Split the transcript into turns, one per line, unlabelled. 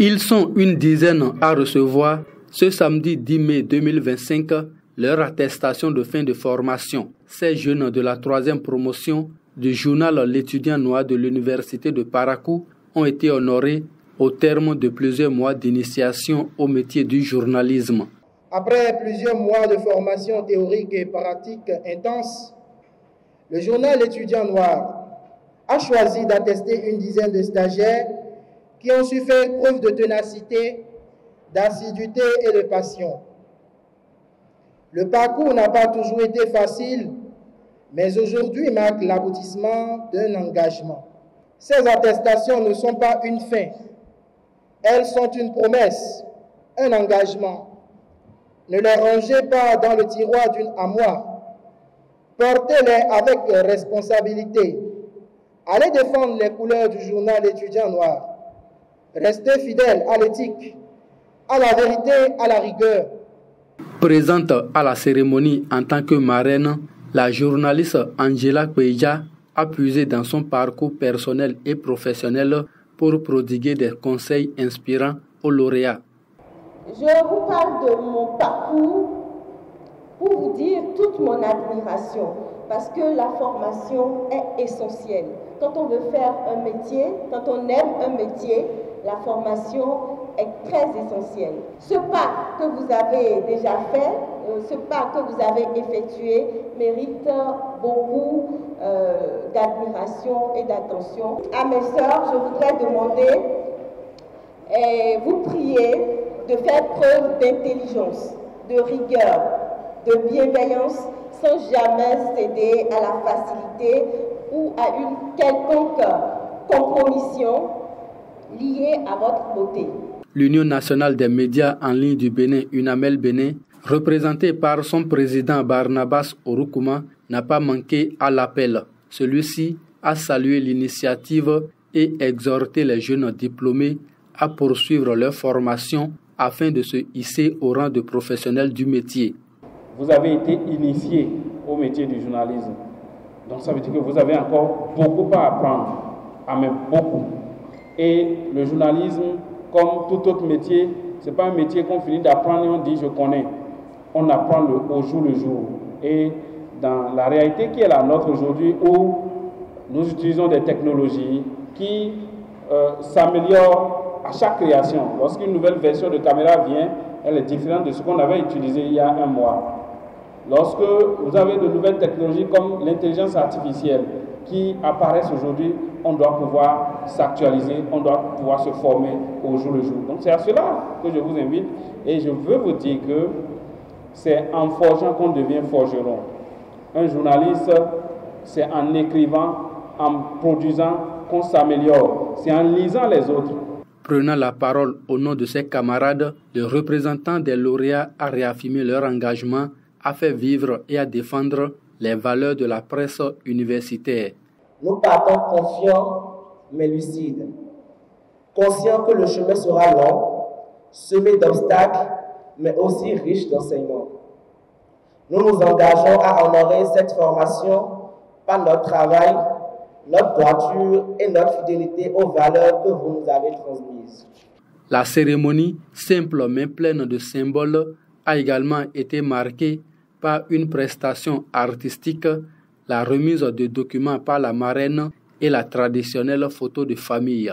Ils sont une dizaine à recevoir ce samedi 10 mai 2025 leur attestation de fin de formation. Ces jeunes de la 3e promotion du journal L'étudiant noir de l'université de Parakou ont été honorés au terme de plusieurs mois d'initiation au métier du journalisme.
Après plusieurs mois de formation théorique et pratique intense, le journal L'étudiant noir a choisi d'attester une dizaine de stagiaires qui ont su faire preuve de ténacité, d'assiduité et de passion. Le parcours n'a pas toujours été facile, mais aujourd'hui marque l'aboutissement d'un engagement. Ces attestations ne sont pas une fin, elles sont une promesse, un engagement. Ne les rangez pas dans le tiroir d'une armoire, portez-les avec responsabilité. Allez défendre les couleurs du journal Étudiant noir. Restez fidèles à l'éthique, à la vérité, à la rigueur.
Présente à la cérémonie en tant que marraine, la journaliste Angela Kweja a puisé dans son parcours personnel et professionnel pour prodiguer des conseils inspirants aux lauréats.
Je vous parle de mon parcours pour vous dire toute mon admiration, parce que la formation est essentielle. Quand on veut faire un métier, quand on aime un métier, la formation est très essentielle. Ce pas que vous avez déjà fait, ce pas que vous avez effectué mérite beaucoup d'admiration et d'attention. À mes sœurs, je voudrais demander et vous prier de faire preuve d'intelligence, de rigueur, de bienveillance, sans jamais céder à la facilité ou à une quelconque compromission liée à votre beauté.
L'Union nationale des médias en ligne du Bénin, UNAMEL Bénin, représentée par son président Barnabas Orukuma, n'a pas manqué à l'appel. Celui-ci a salué l'initiative et exhorté les jeunes diplômés à poursuivre leur formation afin de se hisser au rang de professionnels du métier.
Vous avez été initié au métier du journalisme. Donc ça veut dire que vous avez encore beaucoup à apprendre, beaucoup. Et le journalisme, comme tout autre métier, ce n'est pas un métier qu'on finit d'apprendre et on dit je connais. On apprend au jour le jour. Et dans la réalité qui est la nôtre aujourd'hui, où nous utilisons des technologies qui s'améliorent à chaque création. Lorsqu'une nouvelle version de caméra vient, elle est différente de ce qu'on avait utilisé il y a un mois. Lorsque vous avez de nouvelles technologies comme l'intelligence artificielle qui apparaissent aujourd'hui, on doit pouvoir s'actualiser, on doit pouvoir se former au jour le jour. Donc c'est à cela que je vous invite et je veux vous dire que c'est en forgeant qu'on devient forgeron. Un journaliste, c'est en écrivant, en produisant qu'on s'améliore, c'est en lisant les autres.
Prenant la parole au nom de ses camarades, le représentant des lauréats a réaffirmé leur engagement à faire vivre et à défendre les valeurs de la presse universitaire.
Nous partons confiants mais lucides, conscients que le chemin sera long, semé d'obstacles, mais aussi riche d'enseignements. Nous nous engageons à honorer cette formation par notre travail, notre droiture et notre fidélité aux valeurs que vous nous avez transmises.
La cérémonie, simple mais pleine de symboles, a également été marquée par une prestation artistique, la remise de documents par la marraine et la traditionnelle photo de famille.